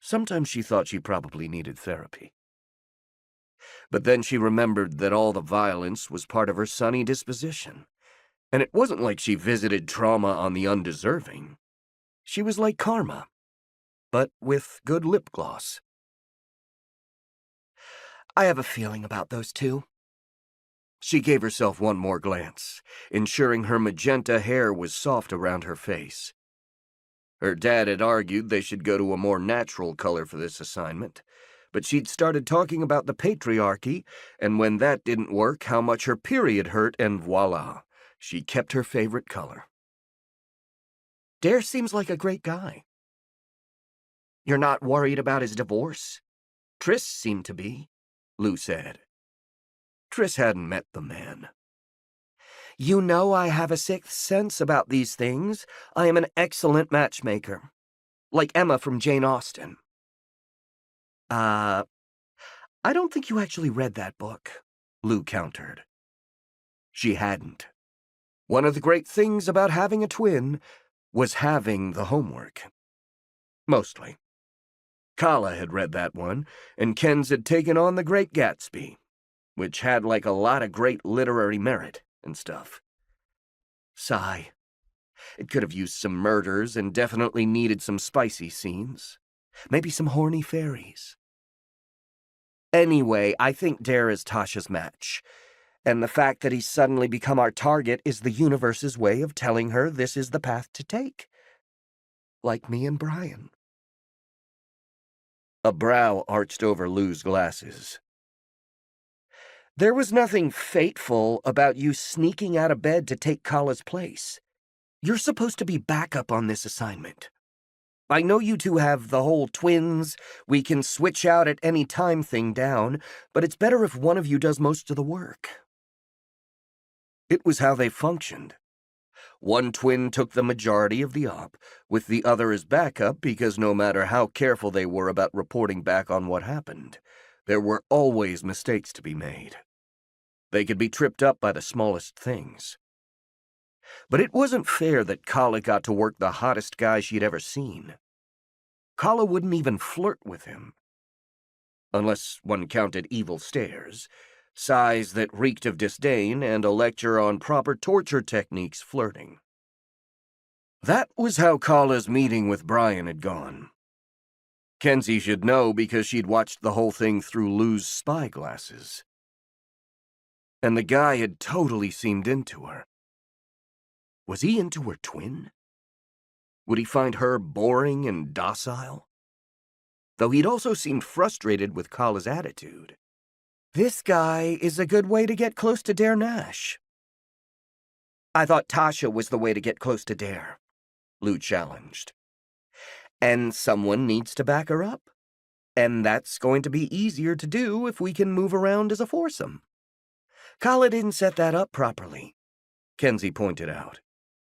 Sometimes she thought she probably needed therapy. But then she remembered that all the violence was part of her sunny disposition, and it wasn't like she visited trauma on the undeserving. She was like karma, but with good lip gloss. I have a feeling about those two. She gave herself one more glance, ensuring her magenta hair was soft around her face. Her dad had argued they should go to a more natural color for this assignment, but she'd started talking about the patriarchy, and when that didn't work, how much her period hurt, and voila, she kept her favorite color. Dare seems like a great guy. You're not worried about his divorce? Triss seemed to be, Lou said. Triss hadn't met the man. You know I have a sixth sense about these things. I am an excellent matchmaker. Like Emma from Jane Austen. I don't think you actually read that book, Lou countered. She hadn't. One of the great things about having a twin was having the homework. Mostly. Kala had read that one, and Kenz had taken on The Great Gatsby, which had like a lot of great literary merit and stuff. Sigh. It could have used some murders and definitely needed some spicy scenes. Maybe some horny fairies. Anyway, I think Dare is Tasha's match. And the fact that he's suddenly become our target is the universe's way of telling her this is the path to take. Like me and Brian. A brow arched over Lou's glasses. There was nothing fateful about you sneaking out of bed to take Kala's place. You're supposed to be backup on this assignment. I know you two have the whole twins, we can switch out at any time thing down, but it's better if one of you does most of the work. It was how they functioned. One twin took the majority of the op, with the other as backup because no matter how careful they were about reporting back on what happened, there were always mistakes to be made. They could be tripped up by the smallest things. But it wasn't fair that Kala got to work the hottest guy she'd ever seen. Kala wouldn't even flirt with him. Unless one counted evil stares, sighs that reeked of disdain, and a lecture on proper torture techniques flirting. That was how Kala's meeting with Brian had gone. Kenzie should know because she'd watched the whole thing through Lou's spy glasses. And the guy had totally seemed into her. Was he into her twin? Would he find her boring and docile? Though he'd also seemed frustrated with Kala's attitude. This guy is a good way to get close to Dare Nash. I thought Tasha was the way to get close to Dare, Lou challenged. And someone needs to back her up. And that's going to be easier to do if we can move around as a foursome. Kala didn't set that up properly, Kenzie pointed out.